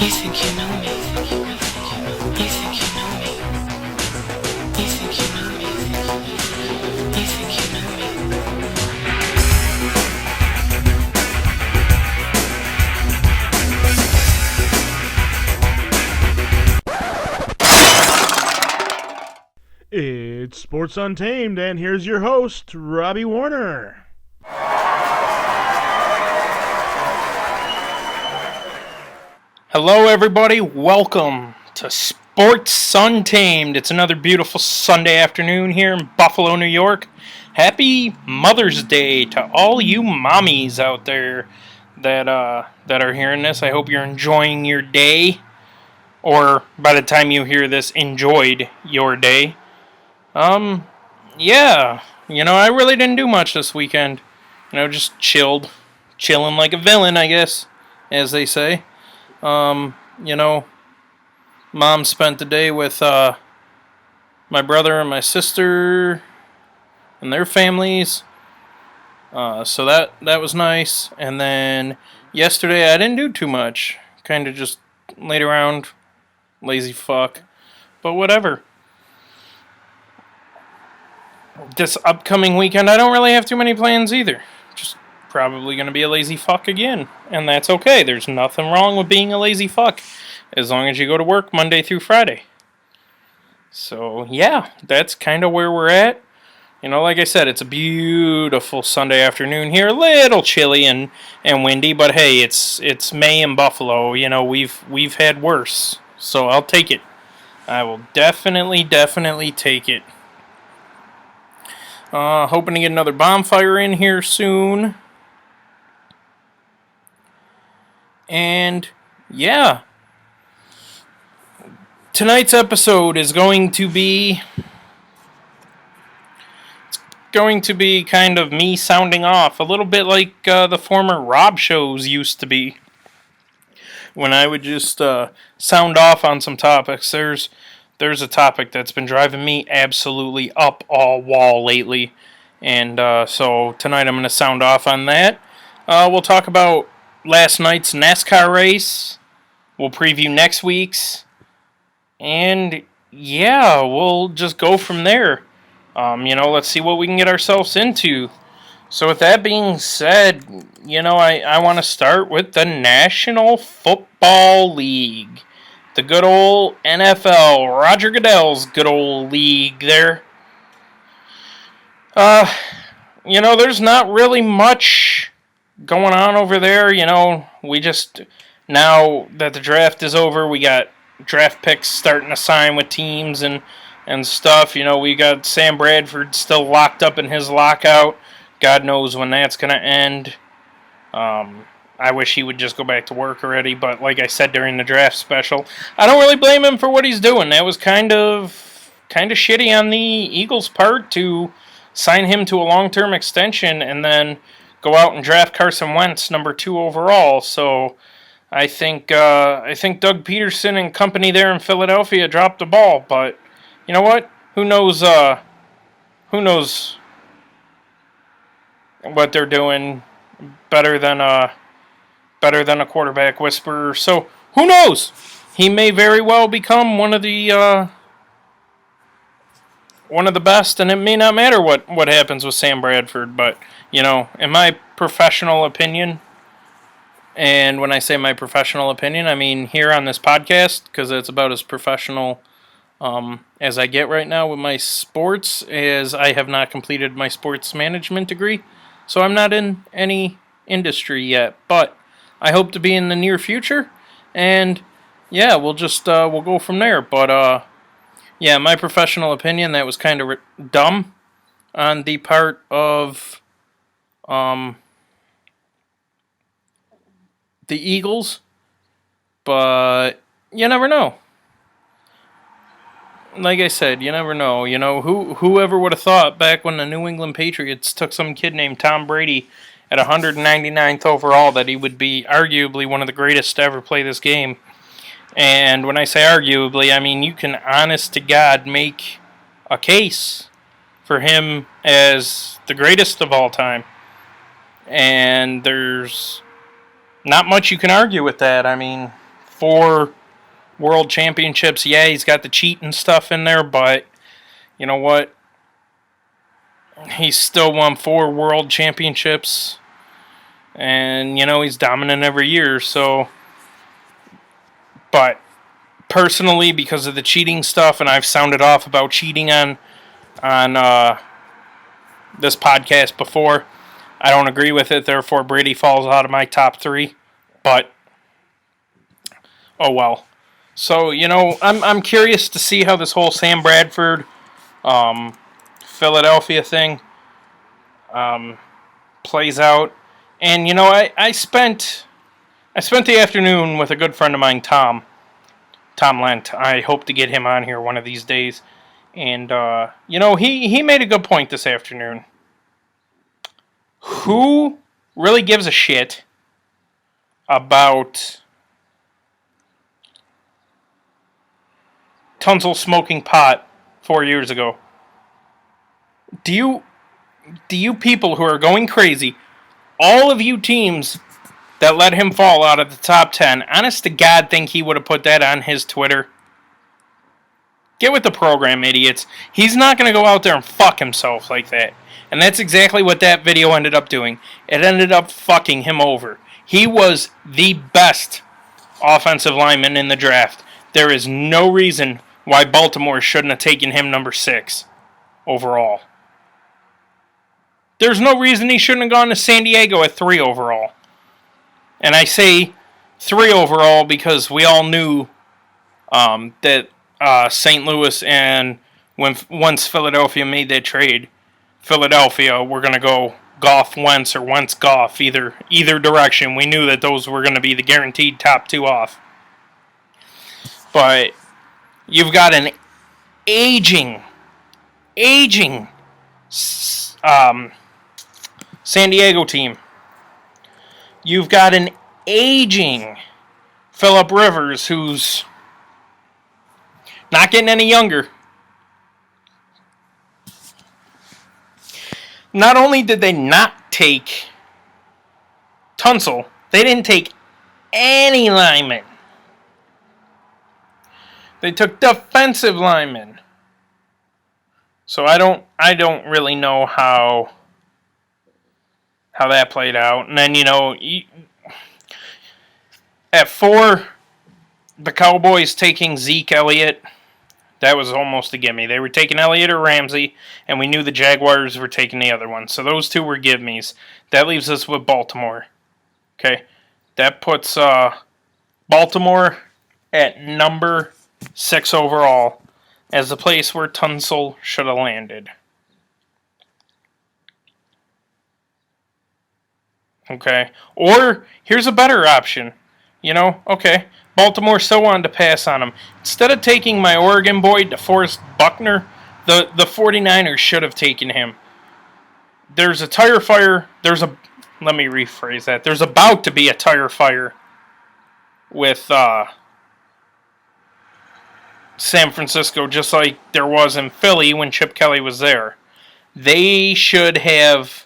You think you know me? You think you know me? You think you know me? You think you know me? It's Sports Untamed, and here's your host, Robbie Warner. Hello, everybody. Welcome to Sports Untamed. It's another beautiful Sunday afternoon here in Buffalo, New York. Happy Mother's Day to all you mommies out there that are hearing this. I hope you're enjoying your day, or by the time you hear this, enjoyed your day. Yeah, I really didn't do much this weekend. Just chilling like a villain, I guess, as they say. Mom spent the day with my brother and my sister and their families. So that was nice. And then yesterday I didn't do too much. Kind of just laid around, lazy fuck. But whatever. This upcoming weekend I don't really have too many plans either. Just probably going to be a lazy fuck again, and that's okay. There's nothing wrong with being a lazy fuck as long as you go to work Monday through Friday. So yeah, that's kind of where we're at. Like I said, it's a beautiful Sunday afternoon here, a little chilly and windy, but hey, it's May in Buffalo. We've had worse, so I'll take it. I will definitely take it. Hoping to get another bonfire in here soon. And yeah, tonight's episode is going to be kind of me sounding off, a little bit like the former Rob shows used to be, when I would just sound off on some topics. There's a topic that's been driving me absolutely up all wall lately, and so tonight I'm going to sound off on that. We'll talk about last night's NASCAR race. We'll preview next week's. And yeah, we'll just go from there. Let's see what we can get ourselves into. So with that being said, I want to start with the National Football League. The good old NFL, Roger Goodell's good old league there. There's not really much going on over there. We just, now that the draft is over, we got draft picks starting to sign with teams and stuff. We got Sam Bradford still locked up in his lockout. God knows when that's going to end. I wish he would just go back to work already, but like I said during the draft special, I don't really blame him for what he's doing. That was kind of shitty on the Eagles' part to sign him to a long-term extension and then go out and draft Carson Wentz number 2 overall. So I think Doug Peterson and company there in Philadelphia dropped the ball. But you know what? Who knows what they're doing better than a quarterback whisperer. So who knows? He may very well become one of the best, and it may not matter what happens with Sam Bradford. But in my professional opinion, and when I say my professional opinion, I mean here on this podcast, because it's about as professional as I get right now with my sports, as I have not completed my sports management degree, so I'm not in any industry yet, but I hope to be in the near future, and yeah, we'll go from there. But yeah, my professional opinion, that was kind of dumb on the part of the Eagles, but you never know. Like I said, you never know. Whoever would have thought back when the New England Patriots took some kid named Tom Brady at 199th overall that he would be arguably one of the greatest to ever play this game. And when I say arguably, I mean you can honest to God make a case for him as the greatest of all time. And there's not much you can argue with that. I mean, 4 world championships. Yeah, he's got the cheating stuff in there, but you know what? He's still won 4 world championships. And, he's dominant every year, so... But, personally, because of the cheating stuff, and I've sounded off about cheating on this podcast before, I don't agree with it, therefore Brady falls out of my top 3. But, oh well. So, I'm curious to see how this whole Sam Bradford, Philadelphia thing plays out. And I spent the afternoon with a good friend of mine, Tom Lent. I hope to get him on here one of these days. And he made a good point this afternoon. Who really gives a shit about Tunsil smoking pot 4 years ago? Do you people who are going crazy, all of you teams that let him fall out of the top 10, honest to God, think he would have put that on his Twitter? Get with the program, idiots. He's not going to go out there and fuck himself like that. And that's exactly what that video ended up doing. It ended up fucking him over. He was the best offensive lineman in the draft. There is no reason why Baltimore shouldn't have taken him number 6 overall. There's no reason he shouldn't have gone to San Diego at 3 overall. And I say 3 overall because we all knew that St. Louis and once Philadelphia made that trade, Philadelphia were going to go Goff Wentz or Wentz Goff, either direction. We knew that those were going to be the guaranteed top 2 off. But you've got an aging San Diego team. You've got an aging Phillip Rivers who's not getting any younger. Not only did they not take Tunsil, they didn't take any linemen. They took defensive linemen. So I don't really know how that played out. And then, at 4, the Cowboys taking Zeke Elliott, that was almost a gimme. They were taking Elliott or Ramsey, and we knew the Jaguars were taking the other one. So those 2 were give-me's. That leaves us with Baltimore. Okay? That puts Baltimore at number 6 overall as the place where Tunsil should have landed. Okay? Or, here's a better option. Okay, Baltimore still wanted to pass on him. Instead of taking my Oregon boy, DeForest Buckner, the 49ers should have taken him. There's a tire fire. Let me rephrase that. There's about to be a tire fire with San Francisco, just like there was in Philly when Chip Kelly was there. They should have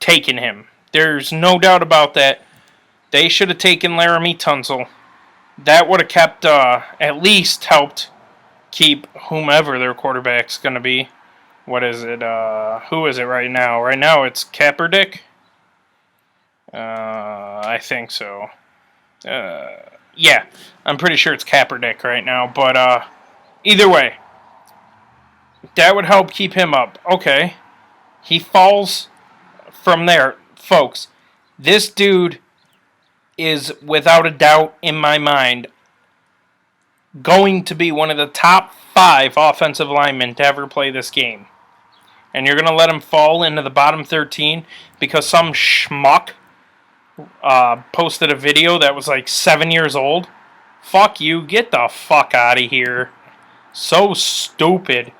taken him. There's no doubt about that. They should have taken Laramie Tunsil. That would have kept, at least helped keep whomever their quarterback's going to be. What is it? Who is it right now? Right now it's Kaepernick. I think so. Yeah, I'm pretty sure it's Kaepernick right now. But either way, that would help keep him up. Okay, he falls from there. Folks, this dude is, without a doubt in my mind, going to be one of the top 5 offensive linemen to ever play this game. And you're going to let him fall into the bottom 13 because some schmuck posted a video that was like 7 years old? Fuck you. Get the fuck out of here. So stupid.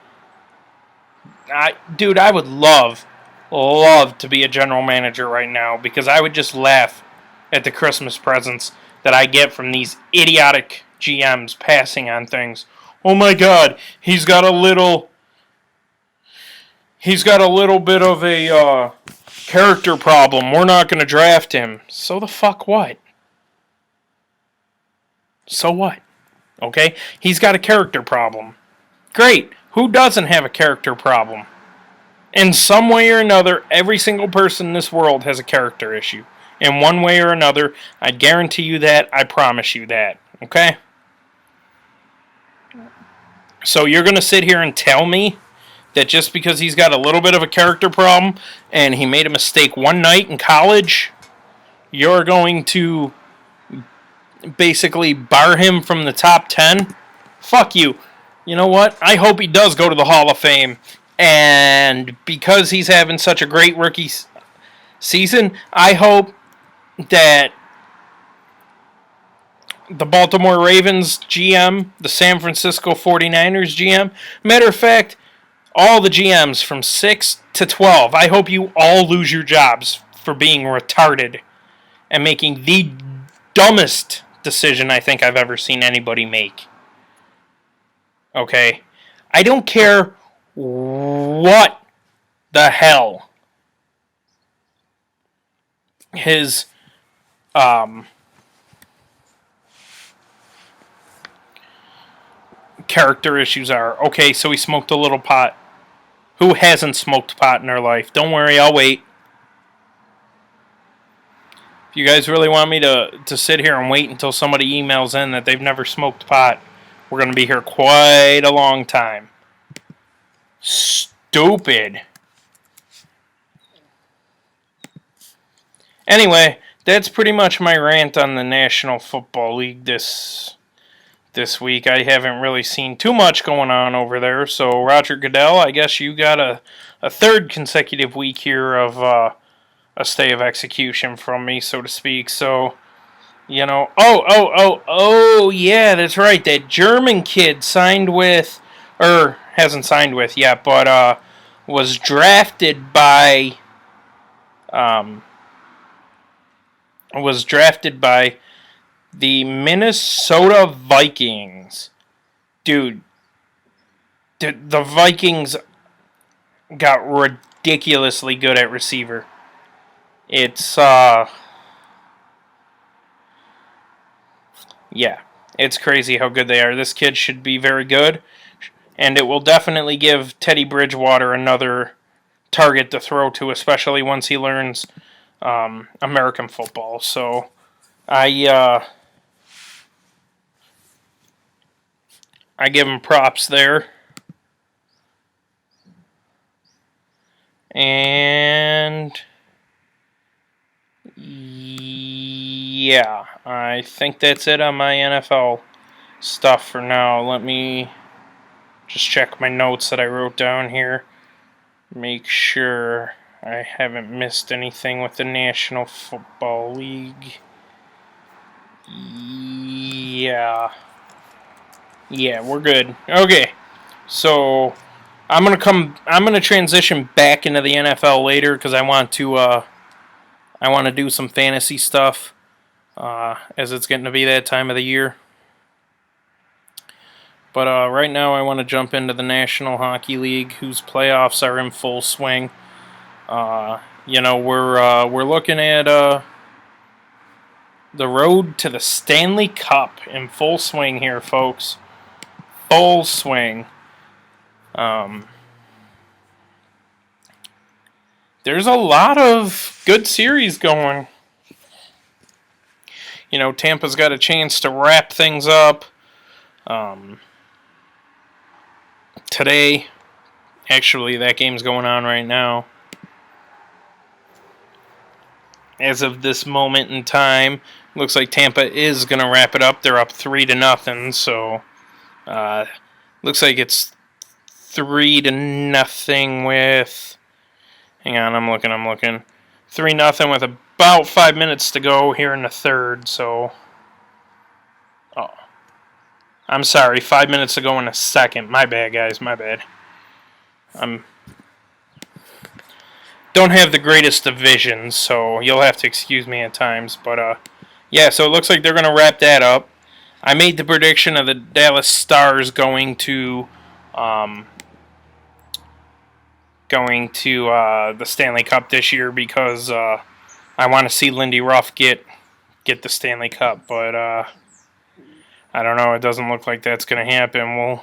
Dude, I would love to be a general manager right now because I would just laugh at the Christmas presents that I get from these idiotic GMs passing on things. Oh my God, he's got a little bit of a character problem. We're not going to draft him. So the fuck what? So what? Okay? He's got a character problem. Great. Who doesn't have a character problem? In some way or another, every single person in this world has a character issue. In one way or another, I guarantee you that. I promise you that. Okay? So you're going to sit here and tell me that just because he's got a little bit of a character problem and he made a mistake one night in college, you're going to basically bar him from the top 10? Fuck you. You know what? I hope he does go to the Hall of Fame. And because he's having such a great rookie season, I hope that the Baltimore Ravens GM, the San Francisco 49ers GM, matter of fact, all the GMs from 6 to 12, I hope you all lose your jobs for being retarded and making the dumbest decision I think I've ever seen anybody make. Okay? I don't care what the hell his character issues are. Okay, so he smoked a little pot. Who hasn't smoked pot in their life? Don't worry, I'll wait. If you guys really want me to sit here and wait until somebody emails in that they've never smoked pot, we're going to be here quite a long time. Stupid. Anyway, that's pretty much my rant on the National Football League this week. I haven't really seen too much going on over there. So, Roger Goodell, I guess you got a third consecutive week here of a stay of execution from me, so to speak. So, you know, yeah, that's right. That German kid signed with, or hasn't signed with yet, but was drafted by, the Minnesota Vikings. Dude, the Vikings got ridiculously good at receiver. It's, yeah, it's crazy how good they are. This kid should be very good, and it will definitely give Teddy Bridgewater another target to throw to, especially once he learns American football. So, I give him props there. And yeah, I think that's it on my NFL stuff for now. Let me just check my notes that I wrote down here. Make sure I haven't missed anything with the National Football League. Yeah, we're good. Okay, so I'm gonna transition back into the NFL later because I want to do some fantasy stuff as it's getting to be that time of the year. But right now I want to jump into the National Hockey League, whose playoffs are in full swing. We're looking at the road to the Stanley Cup in full swing here, folks. Full swing. There's a lot of good series going. You know, Tampa's got a chance to wrap things up today. Actually, that game's going on right now. As of this moment in time, looks like Tampa is going to wrap it up. They're up 3-0, so looks like it's 3-0 with... Hang on, I'm looking. 3-0 with about 5 minutes to go here in the third, so... Oh. I'm sorry, 5 minutes to go in the second. My bad, guys, my bad. Don't have the greatest of visions, so you'll have to excuse me at times. But, yeah, so it looks like they're going to wrap that up. I made the prediction of the Dallas Stars going to the Stanley Cup this year because I want to see Lindy Ruff get the Stanley Cup. But I don't know. It doesn't look like that's going to happen.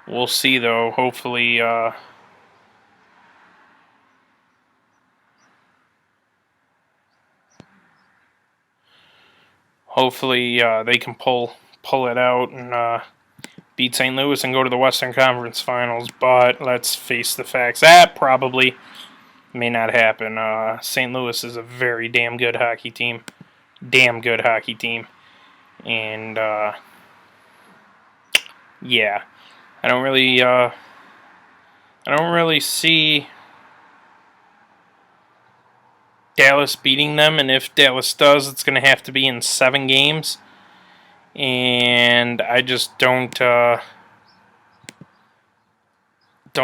We'll see though. Hopefully, they can pull it out and beat St. Louis and go to the Western Conference Finals. But let's face the facts. That probably may not happen. St. Louis is a very damn good hockey team. Damn good hockey team. And yeah, I don't really see Dallas beating them, and if Dallas does, it's going to have to be in 7 games. And I just don't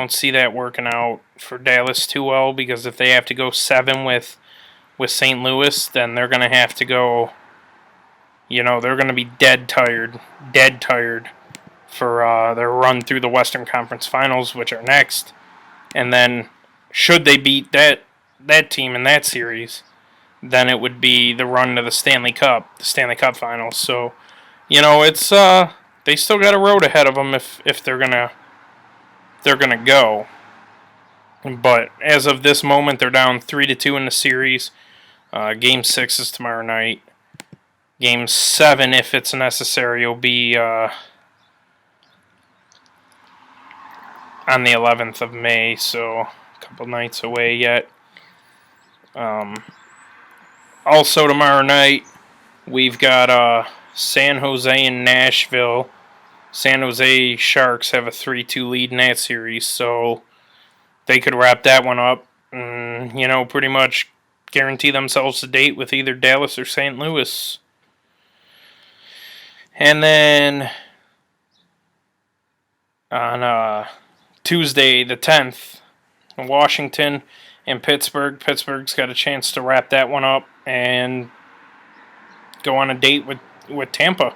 see that working out for Dallas too well, because if they have to go 7 with St. Louis, then they're going to have to go. They're going to be dead tired for their run through the Western Conference Finals, which are next. And then, should they beat that team in that series, then it would be the run to the Stanley Cup Finals. So, it's they still got a road ahead of them if they're gonna go. But as of this moment, they're down 3-2 in the series. Game 6 is tomorrow night. Game 7, if it's necessary, will be on the 11th of May, so a couple nights away yet. Also tomorrow night, we've got San Jose and Nashville. San Jose Sharks have a 3-2 lead in that series, so they could wrap that one up and, pretty much guarantee themselves a date with either Dallas or St. Louis. And then on Tuesday the 10th, Washington and Pittsburgh. Pittsburgh's got a chance to wrap that one up and go on a date with Tampa.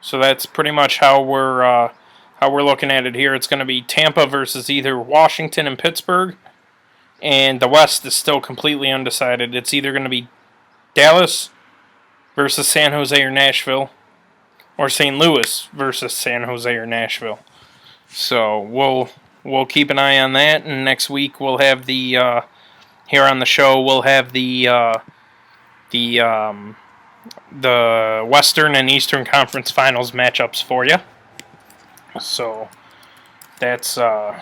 So that's pretty much how we're looking at it here. It's going to be Tampa versus either Washington and Pittsburgh, and the West is still completely undecided. It's either going to be Dallas versus San Jose or Nashville, or St. Louis versus San Jose or Nashville. So we'll keep an eye on that, and next week we'll have the here on the show we'll have the Western and Eastern Conference Finals matchups for you. So that's a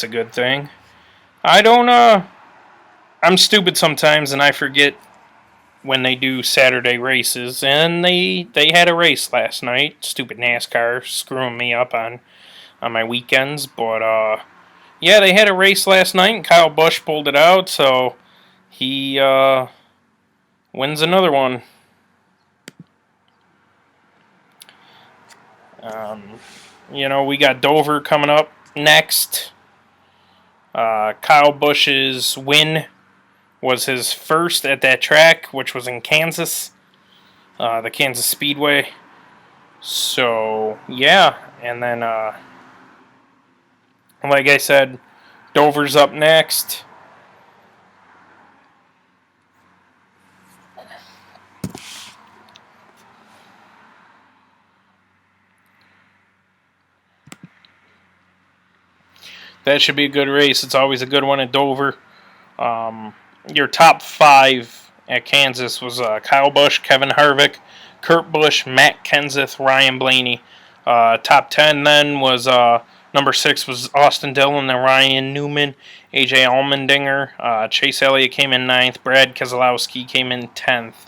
good thing. I'm stupid sometimes and I forget when they do Saturday races, and they had a race last night. Stupid NASCAR screwing me up on my weekends, but yeah, they had a race last night and Kyle Busch pulled it out, so he wins another one. We got Dover coming up next. Kyle Busch's win was his first at that track, which was in Kansas, the Kansas Speedway. So, yeah, and then, like I said, Dover's up next. That should be a good race. It's always a good one at Dover. Your top 5 at Kansas was Kyle Busch, Kevin Harvick, Kurt Busch, Matt Kenseth, Ryan Blaney. Top 10 then was number 6 was Austin Dillon and Ryan Newman, AJ Allmendinger. Chase Elliott came in 9th. Brad Keselowski came in 10th.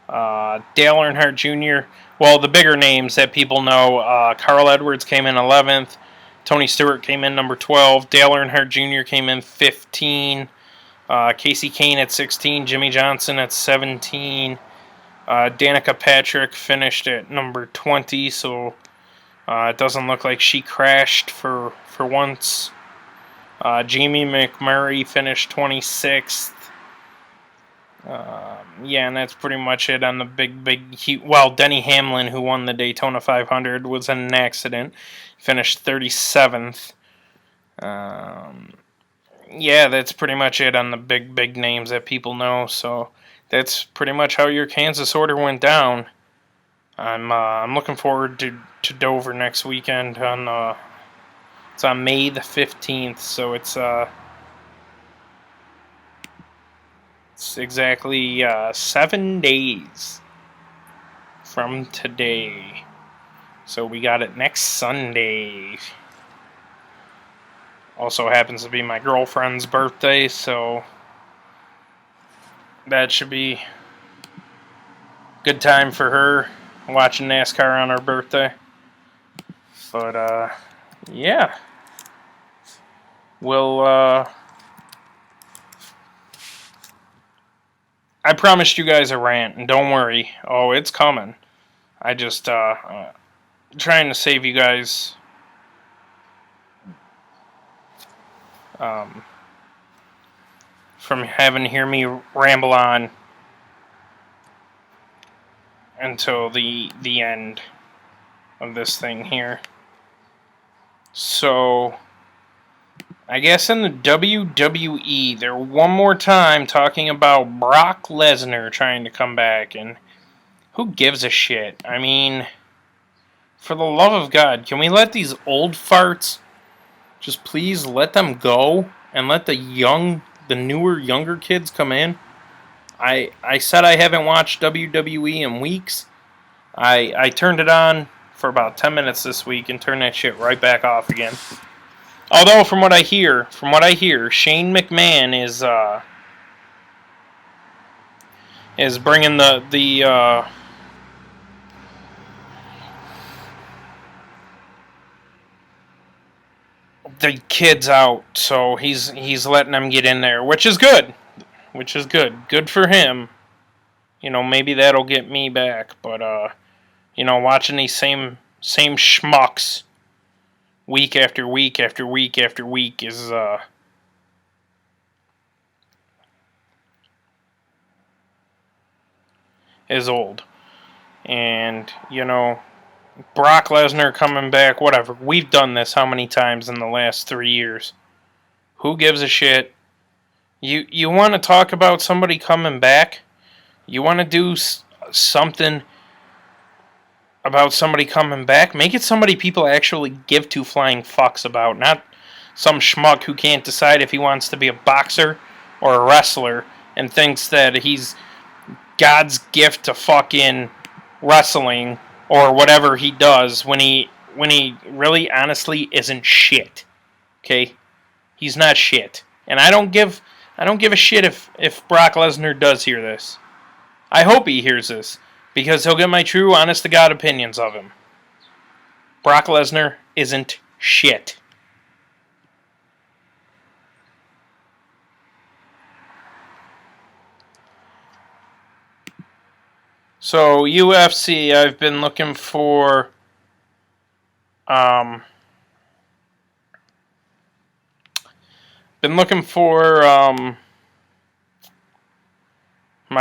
Dale Earnhardt Jr. Well, the bigger names that people know, Carl Edwards came in 11th. Tony Stewart came in number 12. Dale Earnhardt Jr. came in 15. Casey Kane at 16. Jimmy Johnson at 17. Danica Patrick finished at number 20, so it doesn't look like she crashed for once. Jamie McMurray finished 26th. Yeah, and that's pretty much it on the big heat. Well, Denny Hamlin, who won the Daytona 500, was in an accident. Finished 37th. Yeah, that's pretty much it on the big names that people know. So that's pretty much how your Kansas order went down. I'm looking forward to Dover next weekend it's on May the 15th, so it's exactly 7 days from today. So we got it next Sunday. Also happens to be my girlfriend's birthday, so that should be a good time for her, watching NASCAR on her birthday. But, yeah. I promised you guys a rant, and don't worry. Oh, it's coming. I just, trying to save you guys from having to hear me ramble on until the end of this thing here. So, I guess in the WWE, they're one more time talking about Brock Lesnar trying to come back, and who gives a shit? I mean, for the love of God, can we let these old farts just please let them go and let the newer, younger kids come in? I said I haven't watched WWE in weeks. I turned it on for about 10 minutes this week and turned that shit right back off again. Although, from what I hear, Shane McMahon is bringing the kids out, so he's letting them get in there, which is good. Good for him. You know, maybe that'll get me back, but watching these same schmucks week after week after week after week is old. And, Brock Lesnar coming back, whatever. We've done this how many times in the last 3 years? Who gives a shit? You want to talk about somebody coming back? You want to do something about somebody coming back? Make it somebody people actually give two flying fucks about, not some schmuck who can't decide if he wants to be a boxer or a wrestler and thinks that he's God's gift to fucking wrestling or whatever he does when he really honestly isn't shit. Okay? He's not shit. And I don't give a shit if Brock Lesnar does hear this. I hope he hears this, because he'll get my true, honest-to-God opinions of him. Brock Lesnar isn't shit. So, UFC, I've been looking for my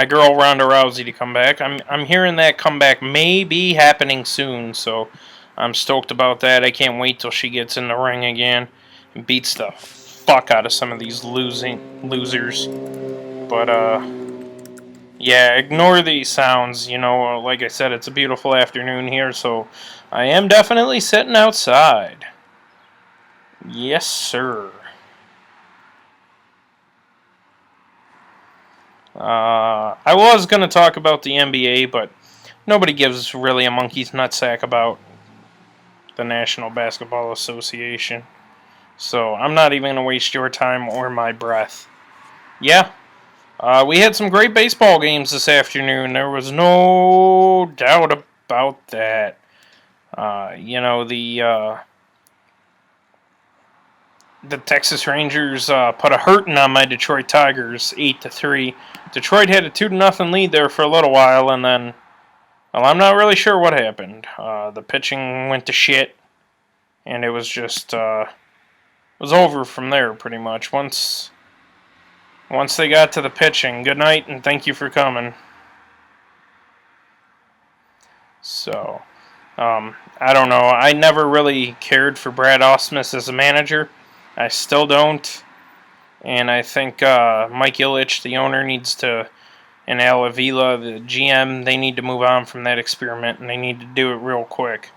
girl Ronda Rousey to come back. I'm hearing that comeback may be happening soon, so I'm stoked about that. I can't wait till she gets in the ring again and beats the fuck out of some of these losers. But yeah, ignore these sounds. Like I said, it's a beautiful afternoon here, so I am definitely sitting outside. Yes, sir. I was going to talk about the NBA, but nobody gives really a monkey's nutsack about the National Basketball Association. So I'm not even going to waste your time or my breath. Yeah, we had some great baseball games this afternoon. There was no doubt about that. The Texas Rangers put a hurting on my Detroit Tigers, 8-3. Detroit had a 2-0 lead there for a little while, and then, well, I'm not really sure what happened. The pitching went to shit, and it was just was over from there pretty much. Once they got to the pitching, good night and thank you for coming. So, I don't know. I never really cared for Brad Ausmus as a manager. I still don't. And I think Mike Ilitch, the owner, needs to and Al Avila, the GM, they need to move on from that experiment, and they need to do it real quick.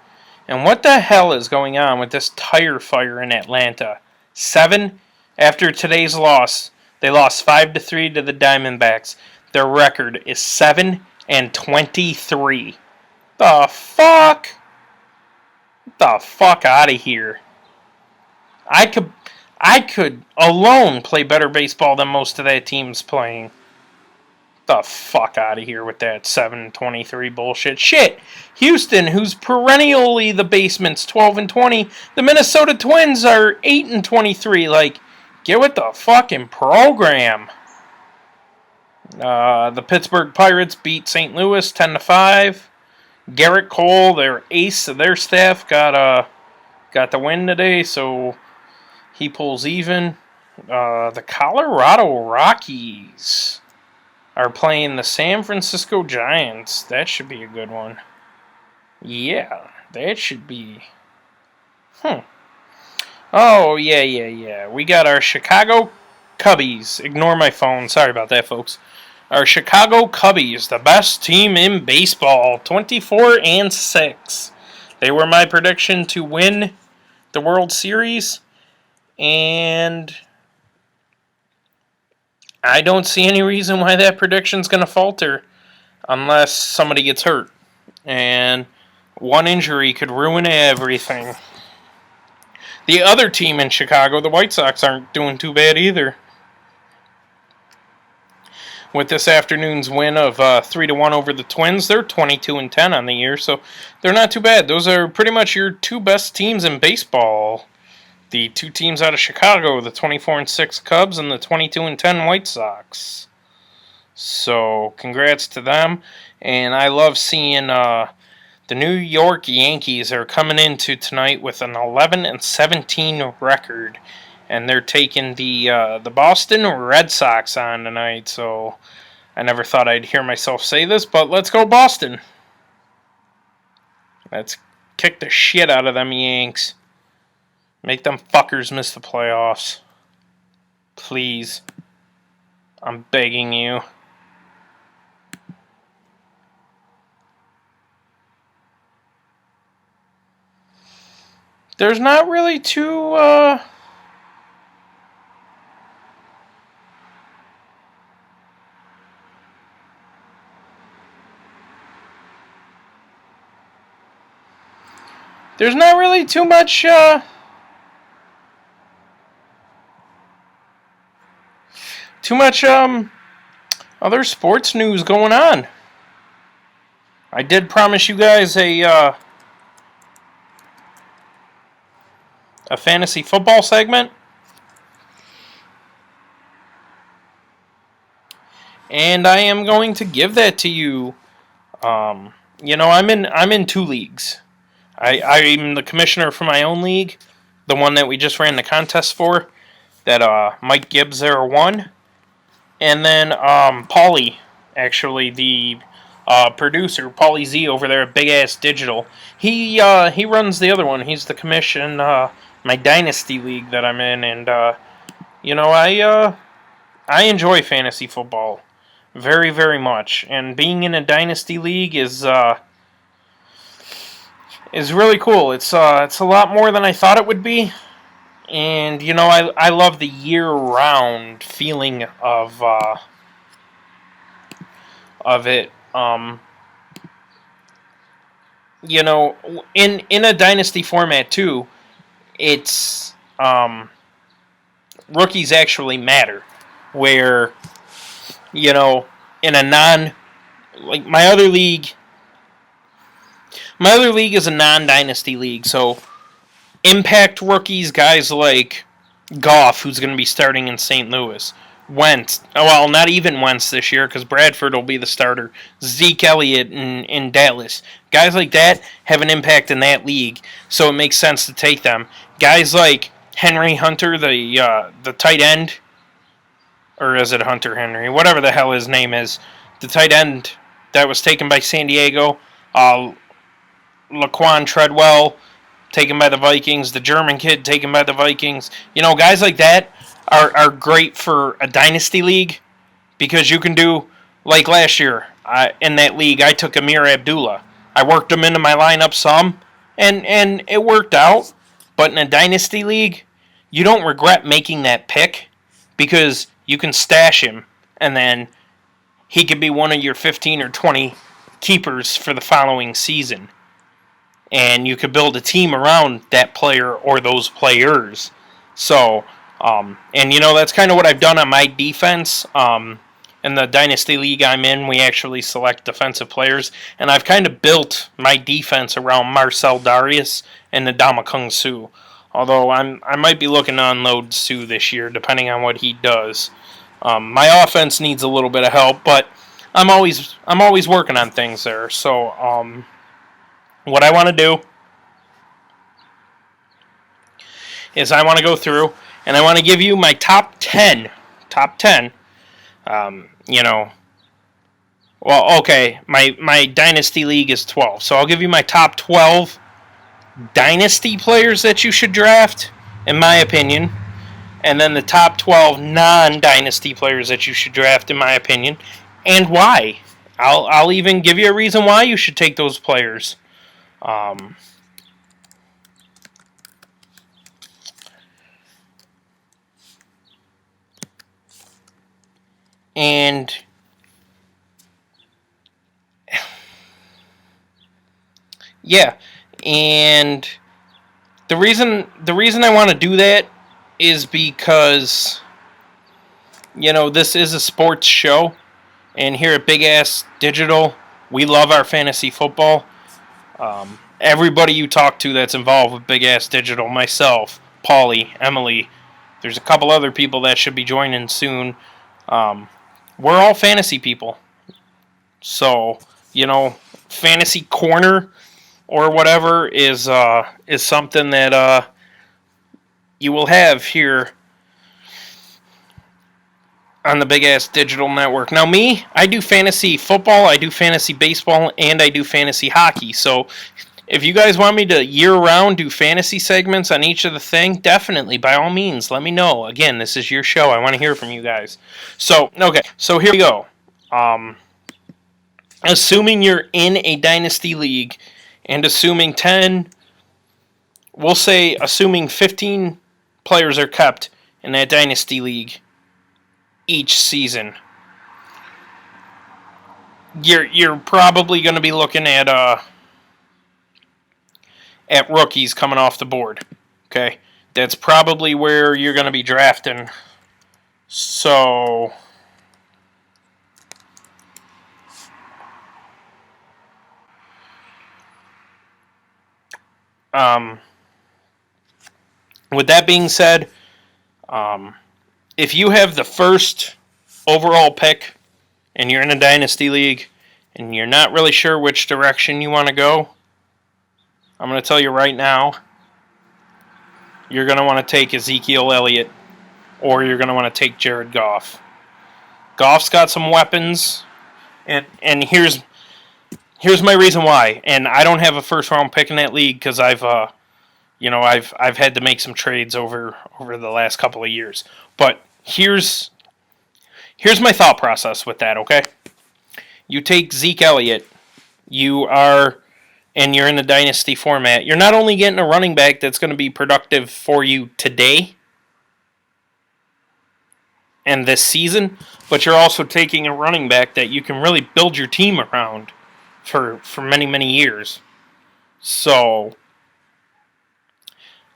And what the hell is going on with this tire fire in Atlanta? 7 after today's loss. They lost 5-3 to the Diamondbacks. Their record is 7-23. The fuck? Get the fuck out of here. I could alone play better baseball than most of that team's playing. The fuck out of here with that 7-23 bullshit. Shit! Houston, who's perennially the basement's 12-20. The Minnesota Twins are 8-23. Like, get with the fucking program. The Pittsburgh Pirates beat St. Louis 10-5. Garrett Cole, their ace of their staff, got the win today, so he pulls even. The Colorado Rockies are playing the San Francisco Giants. That should be a good one. Yeah, that should be. Oh, yeah. We got our Chicago Cubbies. Ignore my phone. Sorry about that, folks. Our Chicago Cubbies, the best team in baseball, 24-6. They were my prediction to win the World Series, and I don't see any reason why that prediction's going to falter unless somebody gets hurt. And one injury could ruin everything. The other team in Chicago, the White Sox, aren't doing too bad either. With this afternoon's win of 3-1 over the Twins, they're 22-10 on the year, so they're not too bad. Those are pretty much your two best teams in baseball. The two teams out of Chicago, the 24-6 Cubs and the 22-10 White Sox. So, congrats to them. And I love seeing the New York Yankees are coming into tonight with an 11-17 record. And they're taking the Boston Red Sox on tonight. So, I never thought I'd hear myself say this, but let's go Boston. Let's kick the shit out of them Yanks. Make them fuckers miss the playoffs. Please. I'm begging you. There's not really too, There's not really too much, other sports news going on. I did promise you guys a fantasy football segment. And I am going to give that to you. I'm in 2 leagues. I'm the commissioner for my own league, the one that we just ran the contest for, that Mike Gibbs there won. And then Paulie, actually the producer, Paulie Z over there at Big Ass Digital. He runs the other one. He's the commission, my Dynasty League that I'm in, and I enjoy fantasy football very, very much. And being in a Dynasty League is really cool. It's a lot more than I thought it would be. And, I love the year-round feeling of it. In a Dynasty format, too, it's, rookies actually matter. Where, in a my other league is a non-Dynasty league, so impact rookies, guys like Goff, who's going to be starting in St. Louis. Wentz, well, not even Wentz this year, because Bradford will be the starter. Zeke Elliott in Dallas. Guys like that have an impact in that league, so it makes sense to take them. Guys like Henry Hunter, the tight end, or is it Hunter Henry? Whatever the hell his name is. The tight end that was taken by San Diego. Laquan Treadwell, taken by the Vikings. The German kid, taken by the Vikings. Guys like that are great for a dynasty league, because you can do Like last year, in that league, I took Amir Abdullah. I worked him into my lineup some, and it worked out. But in a dynasty league, you don't regret making that pick because you can stash him, and then he could be one of your 15 or 20 keepers for the following season. And you could build a team around that player or those players. So, and that's kind of what I've done on my defense. In the Dynasty League I'm in, we actually select defensive players, and I've kind of built my defense around Marcel Darius and Ndamukong Suh. Although I might be looking to unload Suh this year, depending on what he does. My offense needs a little bit of help, but I'm always working on things there. So what I want to do is I want to go through and I want to give you my top 10. Well, okay, my Dynasty League is 12, so I'll give you my top 12 Dynasty players that you should draft, in my opinion, and then the top 12 non-Dynasty players that you should draft, in my opinion, and why. I'll even give you a reason why you should take those players. And yeah, and the reason I want to do that is because this is a sports show, and here at Big Ass Digital, we love our fantasy football. Everybody you talk to that's involved with Big Ass Digital, myself, Paulie, Emily, there's a couple other people that should be joining soon. We're all fantasy people. So, fantasy corner or whatever is something that you will have here on the Big Ass Digital Network. Now me, I do fantasy football, I do fantasy baseball, and I do fantasy hockey. So if you guys want me to year-round do fantasy segments on each of the thing, definitely, by all means, let me know. Again, this is your show. I want to hear from you guys. So, okay, so here we go. Assuming you're in a Dynasty League, and assuming assuming 15 players are kept in that Dynasty League each season, you're probably going to be looking at rookies coming off the board. Okay, that's probably where you're going to be drafting. So with that being said, if you have the first overall pick and you're in a Dynasty League and you're not really sure which direction you want to go, I'm going to tell you right now, you're going to want to take Ezekiel Elliott or you're going to want to take Jared Goff. Goff's got some weapons, and here's my reason why. And I don't have a first round pick in that league because I've had to make some trades over the last couple of years. But here's my thought process with that, okay? You take Zeke Elliott, and you're in the Dynasty format. You're not only getting a running back that's going to be productive for you today and this season, but you're also taking a running back that you can really build your team around for many, many years. So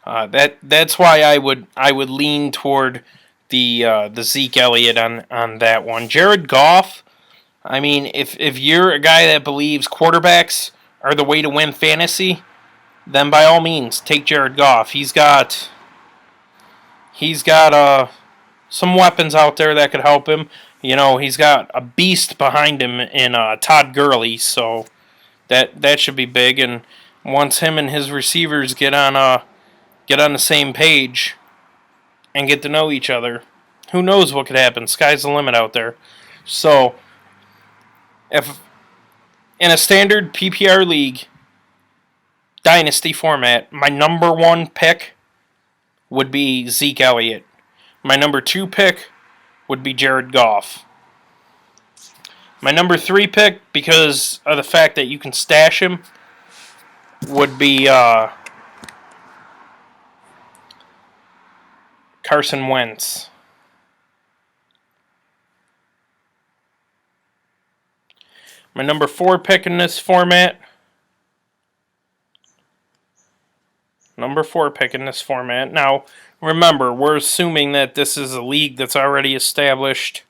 that's why I would lean toward the Zeke Elliott on that one. Jared Goff, I mean, if you're a guy that believes quarterbacks are the way to win fantasy, then by all means take Jared Goff. He's got some weapons out there that could help him. He's got a beast behind him in Todd Gurley, so that should be big. And once him and his receivers get on the same page and get to know each other, who knows what could happen? Sky's the limit out there. So, if in a standard PPR league, Dynasty format, my number one pick would be Zeke Elliott. My number two pick would be Jared Goff. My number 3 pick, because of the fact that you can stash him, would be Carson Wentz. My number 4 pick in this format. Now, remember, we're assuming that this is a league that's already established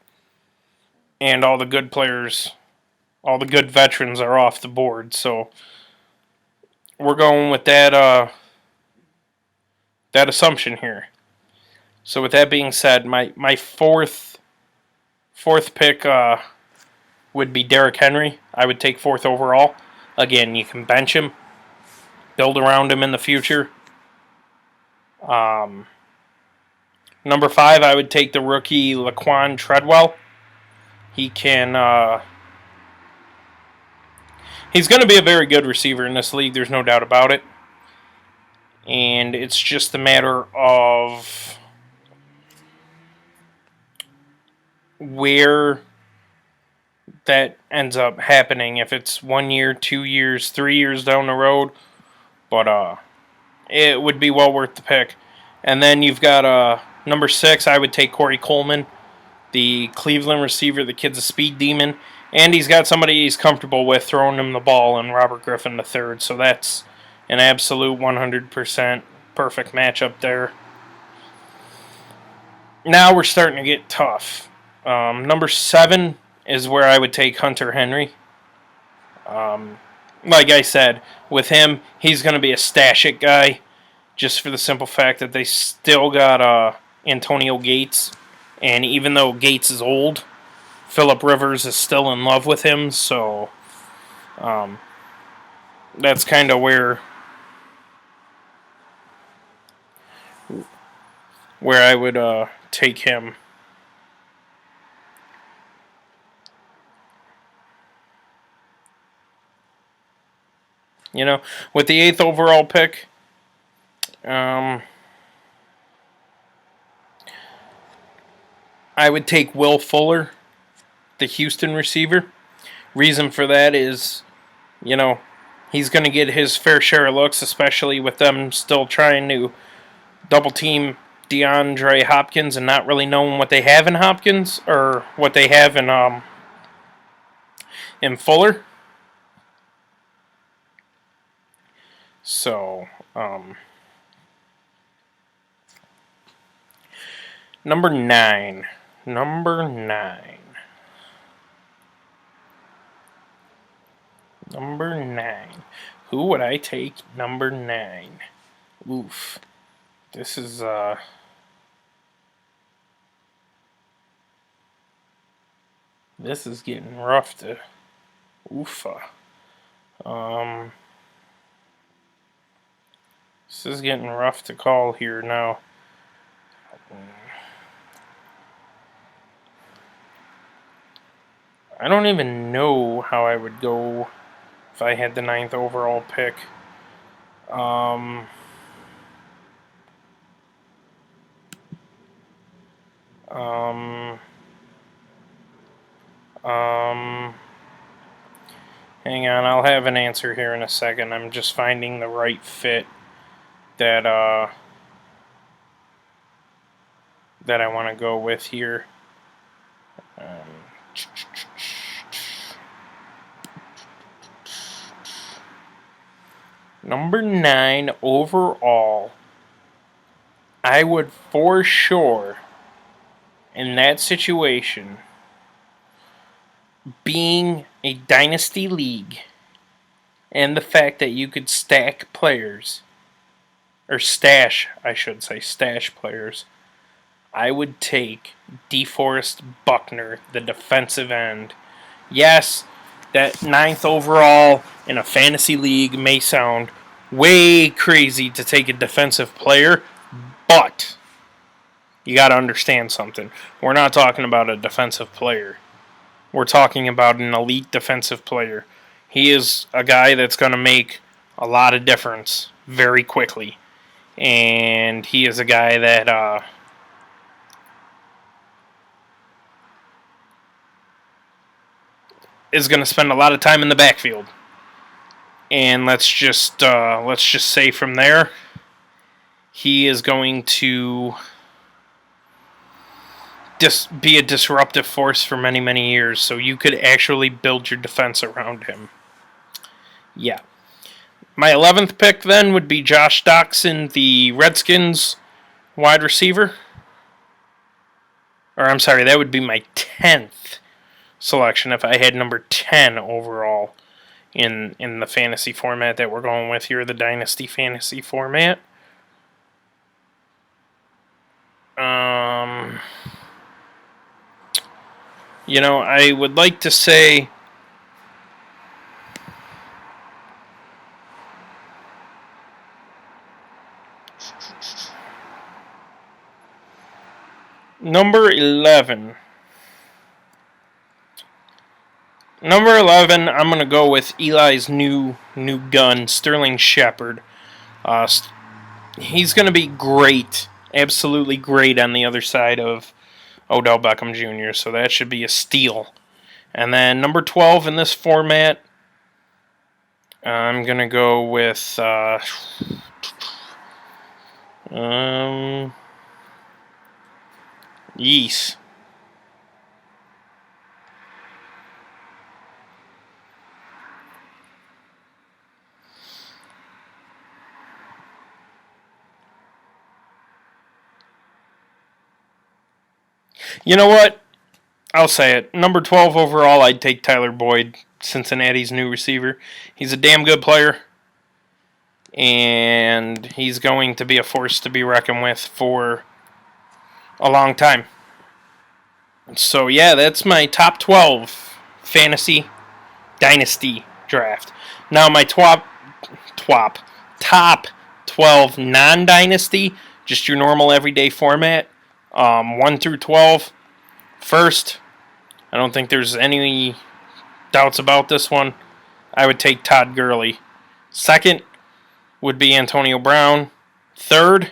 and all the good players, all the good veterans are off the board. So we're going with that assumption here. So with that being said, my fourth pick would be Derrick Henry. I would take 4th overall. Again, you can bench him, build around him in the future. Number 5, I would take the rookie Laquan Treadwell. He can. He's going to be a very good receiver in this league. There's no doubt about it. And it's just a matter of where that ends up happening. If it's 1 year, 2 years, 3 years down the road. But it would be well worth the pick. And then you've got number 6, I would take Corey Coleman, the Cleveland receiver. The kid's a speed demon. And he's got somebody he's comfortable with throwing him the ball in Robert Griffin III. So that's an absolute 100% perfect matchup there. Now we're starting to get tough. Number 7 is where I would take Hunter Henry. Like I said, with him, he's going to be a stash it guy, just for the simple fact that they still got Antonio Gates. And even though Gates is old, Phillip Rivers is still in love with him. So that's kind of where I would take him. You know, with the 8th overall pick, I would take Will Fuller, the Houston receiver. Reason for that is, you know, he's going to get his fair share of looks, especially with them still trying to double team DeAndre Hopkins and not really knowing what they have in Hopkins or what they have in Fuller. So, number 9. Who would I take number 9? Oof. This is getting rough to oofa. This is getting rough to call here now. I don't even know how I would go if I had the 9th overall pick. Hang on, I'll have an answer here in a second. I'm just finding the right fit that I want to go with here. Number 9 overall, I would for sure, in that situation, being a dynasty league and the fact that you could stack players, or stash, I should say, stash players, I would take DeForest Buckner, the defensive end. Yes, that 9th overall in a fantasy league may sound way crazy to take a defensive player, but you got to understand something. We're not talking about a defensive player. We're talking about an elite defensive player. He is a guy that's going to make a lot of difference very quickly. And he is a guy that is going to spend a lot of time in the backfield. And let's just say from there, he is going to be a disruptive force for many, many years. So you could actually build your defense around him. Yeah. My 11th pick then would be Josh Doctson, the Redskins wide receiver. Or I'm sorry, that would be my 10th selection if I had number 10 overall in the fantasy format that we're going with here, the Dynasty Fantasy format. I would like to say number 11. Number 11, I'm going to go with Eli's new gun, Sterling Shepard. He's going to be great, absolutely great on the other side of Odell Beckham Jr., so that should be a steal. And then number 12 in this format, I'm going to go with Yeast. You know what? I'll say it. Number 12 overall, I'd take Tyler Boyd, Cincinnati's new receiver. He's a damn good player, and he's going to be a force to be reckoned with for a long time. So, yeah, that's my top 12 fantasy dynasty draft. Now, my top 12 non-dynasty, just your normal everyday format, 1 through 12. First, I don't think there's any doubts about this one. I would take Todd Gurley. Second would be Antonio Brown. Third,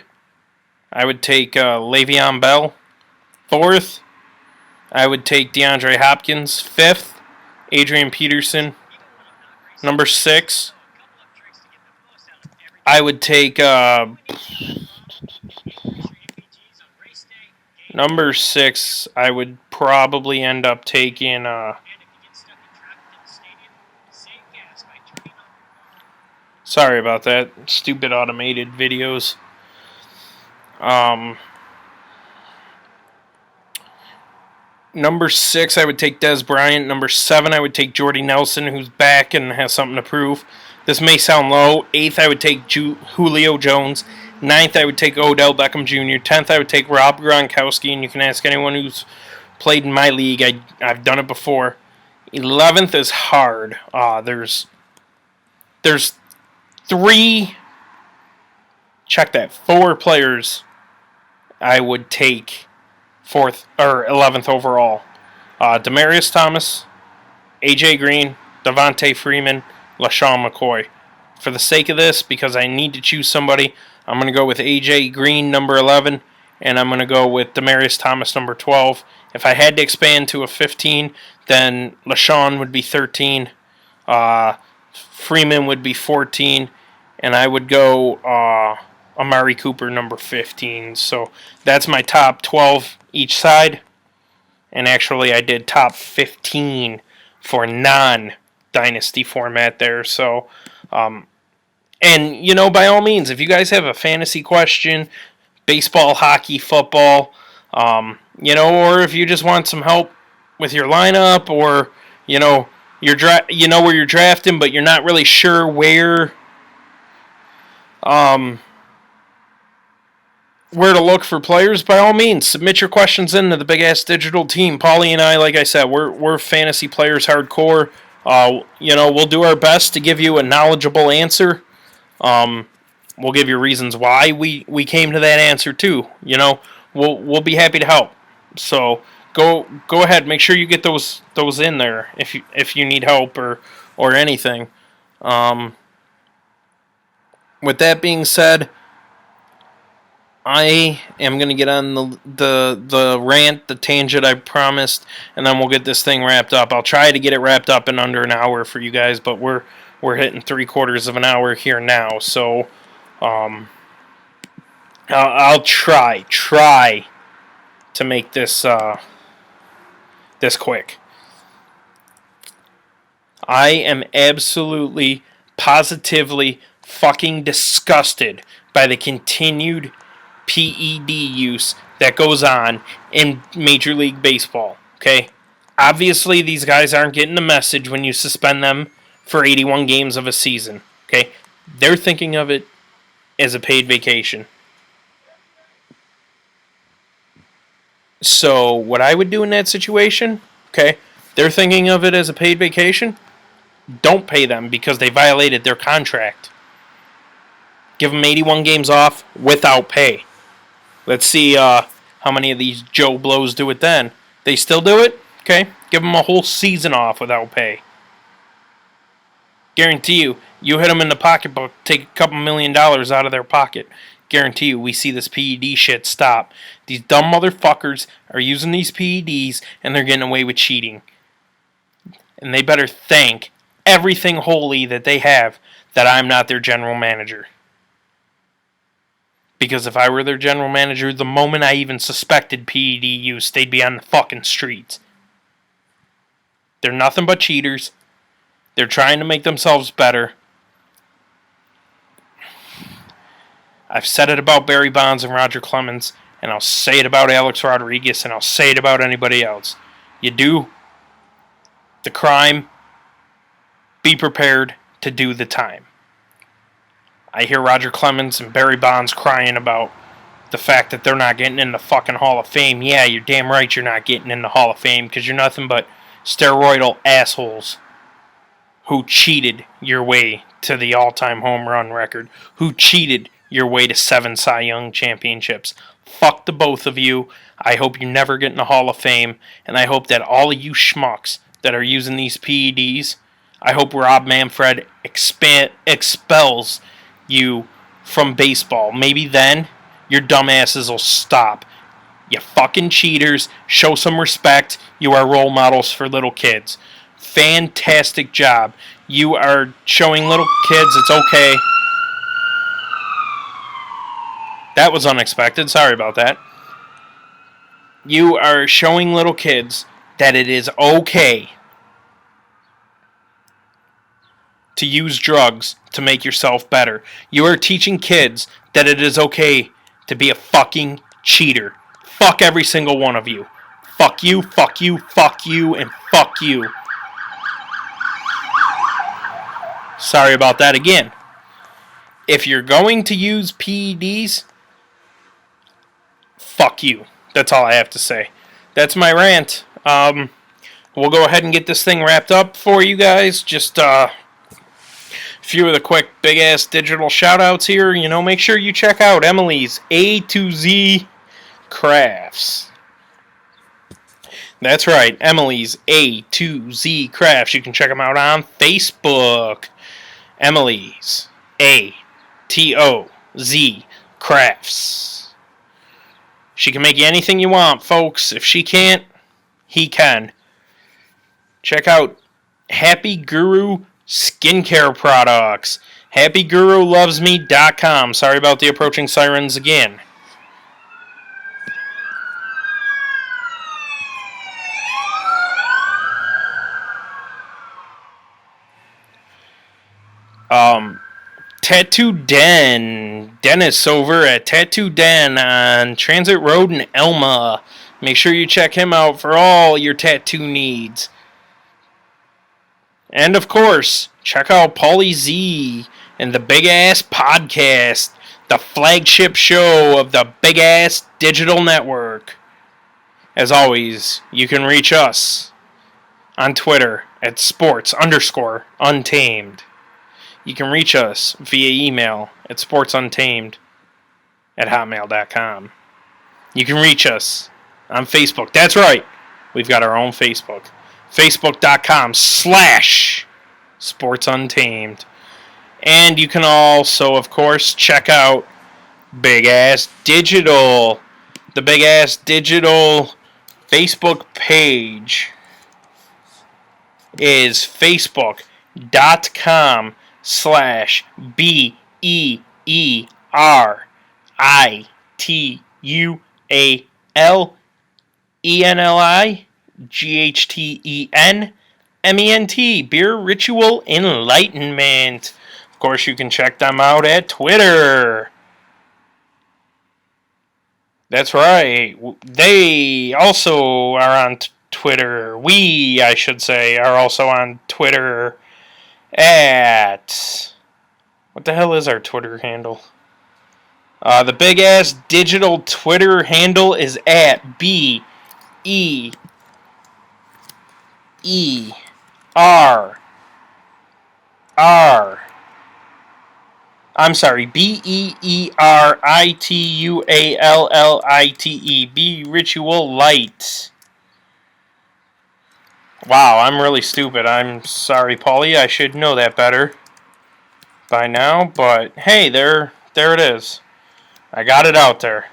I would take Le'Veon Bell. Fourth, I would take DeAndre Hopkins. Fifth, Adrian Peterson. Number 6, I would take number 6. I would probably end up taking sorry about that. Stupid automated videos. Number 6, I would take Dez Bryant. Number 7, I would take Jordy Nelson, who's back and has something to prove. This may sound low. 8th, I would take Julio Jones. 9th, I would take Odell Beckham Jr. 10th, I would take Rob Gronkowski, and you can ask anyone who's played in my league. I've done it before. 11th is hard. There's 4 players I would take 4th or 11th overall. Demaryius Thomas, AJ Green, Devontae Freeman, LaShawn McCoy. For the sake of this, because I need to choose somebody, I'm going to go with AJ Green, number 11, and I'm going to go with Demaryius Thomas, number 12. If I had to expand to a 15, then LaShawn would be 13, Freeman would be 14, and I would go Amari Cooper, number 15. So that's my top 12 each side. And actually, I did top 15 for non-dynasty format there. So, and, by all means, if you guys have a fantasy question, baseball, hockey, football, or if you just want some help with your lineup, or, where you're drafting, but you're not really sure where to look for players, by all means, submit your questions into the Big Ass Digital team. Paulie and I, like I said, we're fantasy players hardcore. We'll do our best to give you a knowledgeable answer. We'll give you reasons why we came to that answer too. We'll be happy to help. So go ahead, make sure you get those in there if you need help or anything. With that being said, I am going to get on the rant, the tangent I promised, and then we'll get this thing wrapped up. I'll try to get it wrapped up in under an hour for you guys, but we're hitting 3/4 of an hour here now, so I'll try to make this this quick. I am absolutely, positively fucking disgusted by the continued PED use that goes on in Major League Baseball. Okay? Obviously, these guys aren't getting the message when you suspend them for 81 games of a season. Okay? They're thinking of it as a paid vacation. So, what I would do in that situation, okay, they're thinking of it as a paid vacation. Don't pay them because they violated their contract. Give them 81 games off without pay. Let's see how many of these Joe Blows do it then. They still do it? Okay. Give them a whole season off without pay. Guarantee you, you hit them in the pocketbook, take a couple $1 million out of their pocket. Guarantee you, we see this PED shit stop. These dumb motherfuckers are using these PEDs and they're getting away with cheating. And they better thank everything holy that they have that I'm not their general manager. Because if I were their general manager, the moment I even suspected PED use, they'd be on the fucking streets. They're nothing but cheaters. They're trying to make themselves better. I've said it about Barry Bonds and Roger Clemens, and I'll say it about Alex Rodriguez, and I'll say it about anybody else. You do the crime, be prepared to do the time. I hear Roger Clemens and Barry Bonds crying about the fact that they're not getting in the fucking Hall of Fame. Yeah, you're damn right you're not getting in the Hall of Fame because you're nothing but steroidal assholes who cheated your way to the all-time home run record, who cheated your way to 7 Cy Young championships. Fuck the both of you. I hope you never get in the Hall of Fame, and I hope that all of you schmucks that are using these PEDs, I hope Rob Manfred expels you from baseball. Maybe then your dumbasses will stop. You fucking cheaters. Show some respect. You are role models for little kids. Fantastic job. You are showing little kids it's okay. That was unexpected. Sorry about that. You are showing little kids that it is okay to use drugs to make yourself better. You are teaching kids that it is okay to be a fucking cheater. Fuck every single one of you. Fuck you, fuck you, fuck you, and fuck you. Sorry about that again. If you're going to use PEDs, fuck you. That's all I have to say. That's my rant. We'll go ahead and get this thing wrapped up for you guys. Just a few of the quick big-ass digital shout-outs here. You know, make sure you check out Emily's A to Z Crafts. That's right, Emily's A to Z Crafts. You can check them out on Facebook. Emily's A T O Z Crafts. She can make you anything you want, folks. If she can't, he can. Check out Happy Guru Skincare Products. HappyGuruLovesMe.com. Sorry about the approaching sirens again. Tattoo Den. Dennis over at Tattoo Den on Transit Road in Elma. Make sure you check him out for all your tattoo needs. And of course, check out Paulie Z and the Big Ass Podcast, the flagship show of the Big Ass Digital Network. As always, you can reach us on Twitter at sports_untamed. You can reach us via email at sportsuntamed@hotmail.com. You can reach us on Facebook. That's right. We've got our own Facebook. Facebook.com/sportsuntamed. And you can also, of course, check out Big Ass Digital. The Big Ass Digital Facebook page is facebook.com/BERITUALENLIGHTENMENT. Beer Ritual Enlightenment. Of course, you can check them out at Twitter. That's right. They also are on Twitter. We, I should say, are also on Twitter at... What the hell is our Twitter handle? The Big Ass Digital Twitter handle is at BEER I'm sorry, BEERITUALLITE. Be Ritual Light. Wow, I'm really stupid. I'm sorry, Paulie. I should know that better by now. But hey, there it is. I got it out there.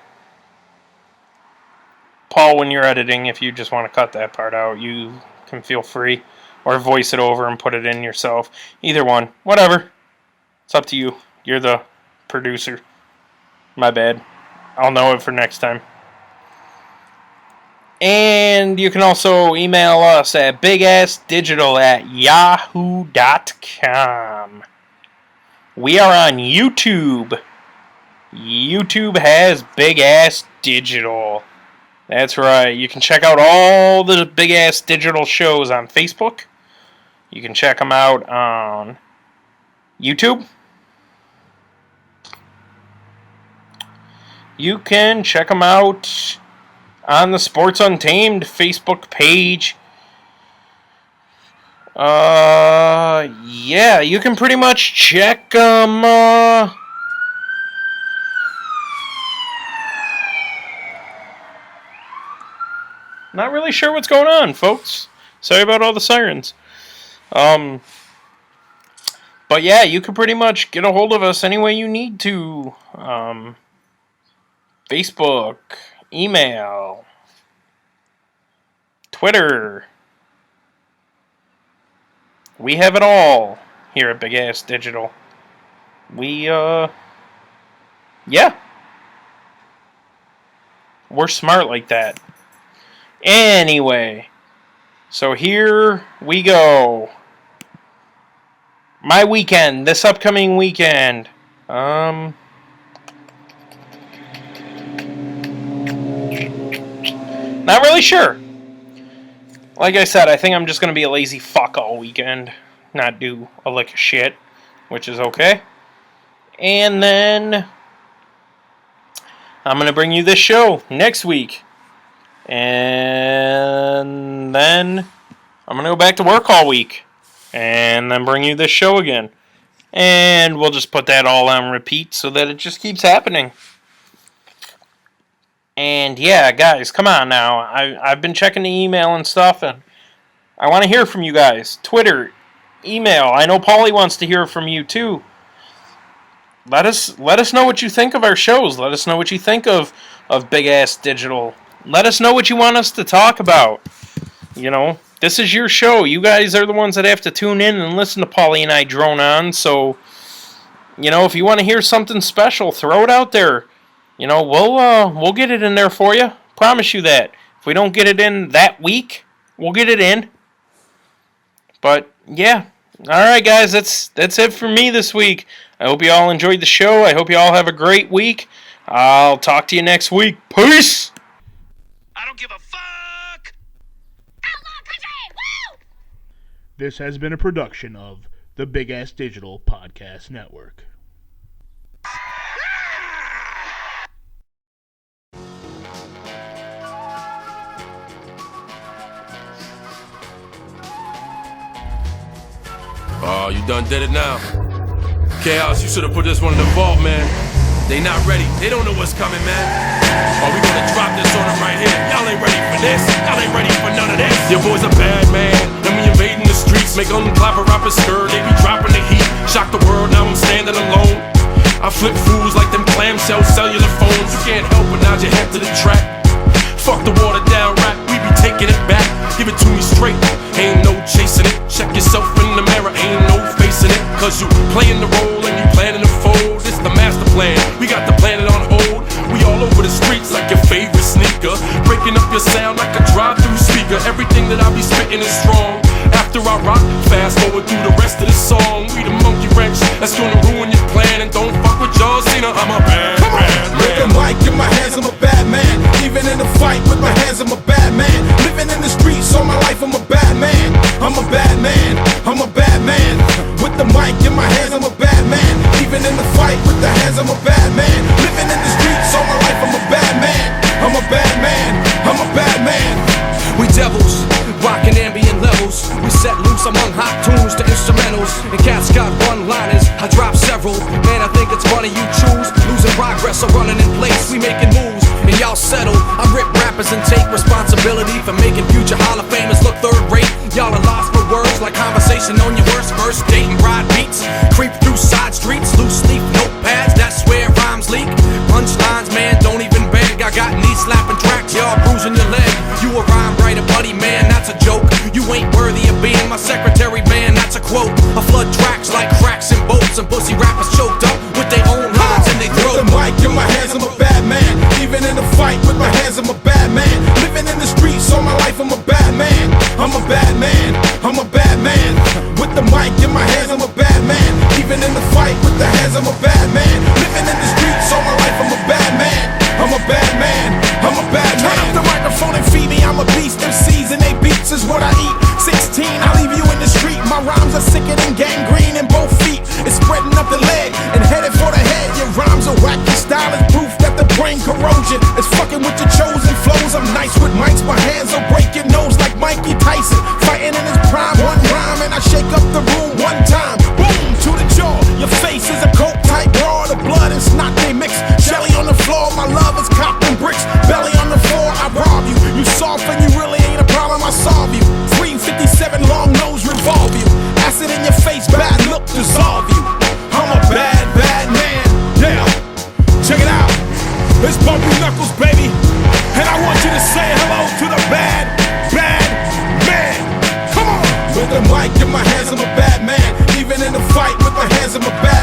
Paul, when you're editing, if you just want to cut that part out, you can feel free. Or voice it over and put it in yourself. Either one. Whatever. It's up to you. You're the producer. My bad. I'll know it for next time. And you can also email us at bigassdigital@yahoo.com. We are on YouTube. YouTube has Big Ass Digital. That's right. You can check out all the Big Ass Digital shows on Facebook. You can check them out on YouTube. You can check them out on the Sports Untamed Facebook page. Yeah, you can pretty much check them. Not really sure what's going on, folks. Sorry about all the sirens. But yeah, you can pretty much get a hold of us any way you need to. Facebook, email, Twitter. We have it all here at Big Ass Digital. Yeah. We're smart like that. Anyway, so here we go. My weekend, this upcoming weekend. Not really sure. Like I said, I think I'm just going to be a lazy fuck all weekend. Not do a lick of shit, which is okay. And then I'm going to bring you this show next week. And then I'm going to go back to work all week. And then bring you this show again. And we'll just put that all on repeat so that it just keeps happening. And yeah, guys, come on now. I've been checking the email and stuff, and I want to hear from you guys. Twitter, email. I know Paulie wants to hear from you too. Let us know what you think of our shows. Let us know what you think of Big Ass Digital. Let us know what you want us to talk about. You know, this is your show. You guys are the ones that have to tune in and listen to Paulie and I drone on. So, you know, if you want to hear something special, throw it out there. You know, we'll get it in there for you. Promise you that. If we don't get it in that week, we'll get it in. But yeah, all right, guys, that's it for me this week. I hope you all enjoyed the show. I hope you all have a great week. I'll talk to you next week. Peace. I don't give a fuck. Outlaw country! Woo! This has been a production of the Big Ass Digital Podcast Network. Oh, you done did it now. Chaos, you should have put this one in the vault, man. They not ready. They don't know what's coming, man. Oh, we gonna drop this on them right here. Y'all ain't ready for this. Y'all ain't ready for none of this. Your boy's a bad man. Then we invading the streets. Make them clap a rapper skirt. They be dropping the heat. Shock the world, now I'm standing alone. I flip fools like them clamshell cellular phones. You can't help but nod your head to the track. Fuck the watered down rap, we be taking it back. Give it to me straight, ain't no chasing it. Check yourself in the mirror, ain't no facing it. Cause you playing the role and you planning to fold. This the master plan, we got the planet on hold. We all over the streets like your favorite sneaker, breaking up your sound like a drive-through speaker. Everything that I be spitting is strong. After I rock, fast forward through the rest of the song. We the monkey wrench that's gonna ruin your plan. And don't fuck with John Cena, I'm a bad man. With the mic in my hands, I'm a bad man. Even in a fight with my hands, I'm a bad man. Living in the streets all my life, I'm a bad man. I'm a bad man, I'm a bad man. With the mic in my hands, I'm a bad man. Even in the fight with the hands, I'm a bad man. Living in the streets all my life, I'm a bad man. I'm a bad man, I'm a bad man. We devils, rockin' ambient levels. We set loose among hot tunes to instrumentals. And cats got one-liners, I drop several. Man, I think it's funny you choose losing progress or running in place. We making moves, and y'all settle. I rip rappers and take responsibility for making future Hall of Famers look third rate. Y'all are lost for words like conversation on your worst verse. Date and ride beats, creep through side streets. Loose leaf notepads, that's where rhymes leak. Punchlines, man, don't even beg. I got knee slapping tracks, y'all bruising your leg. You a rhyme writer, buddy, man, that's a joke. You ain't worthy of being my secretary, man, that's a quote. I flood tracks like cracks and bolts, and pussy rappers choked up with their own lines in their throat. With the mic in my hands, I'm a bad man. Even in a fight with my hands, I'm a bad man. Living in the streets all my life, I'm a bad man. I'm a bad man, I'm a bad man. With the mic in my hands, I'm a bad man. Even in the fight with the hands, I'm a bad man. Living in the streets all my life, I'm a bad man. I'm a bad man, I'm a bad man. Turn up the microphone and feed me, I'm a beast. MCs and they beats is what I eat. 16, I leave you in the street. My rhymes are sicker than gangrene in both feet. It's spreading up the leg and headed for the head. Your rhymes are whack, your style is proof that the brain corrosion is fucking with your chosen flows. I'm nice with mics, my hands will break your nose like Mikey Tyson. Fighting in his prime, one rhyme and I shake up the room one time. Boom, to the jaw, your face is a coke type raw. The blood and snot they mix. Jelly on the floor, my love is copping bricks. Belly on the floor, I rob you. You soft and you really ain't a problem, I solve you. 357 long nose revolve you. Acid in your face, bad look dissolve you. I'm a bad, bad man. Yeah, check it out. It's Bumpy Knuckles, baby. And I want you to say hello to the bad, bad man. Come on. With the mic in my hands, I'm a bad man. Even in the fight with my hands, I'm a bad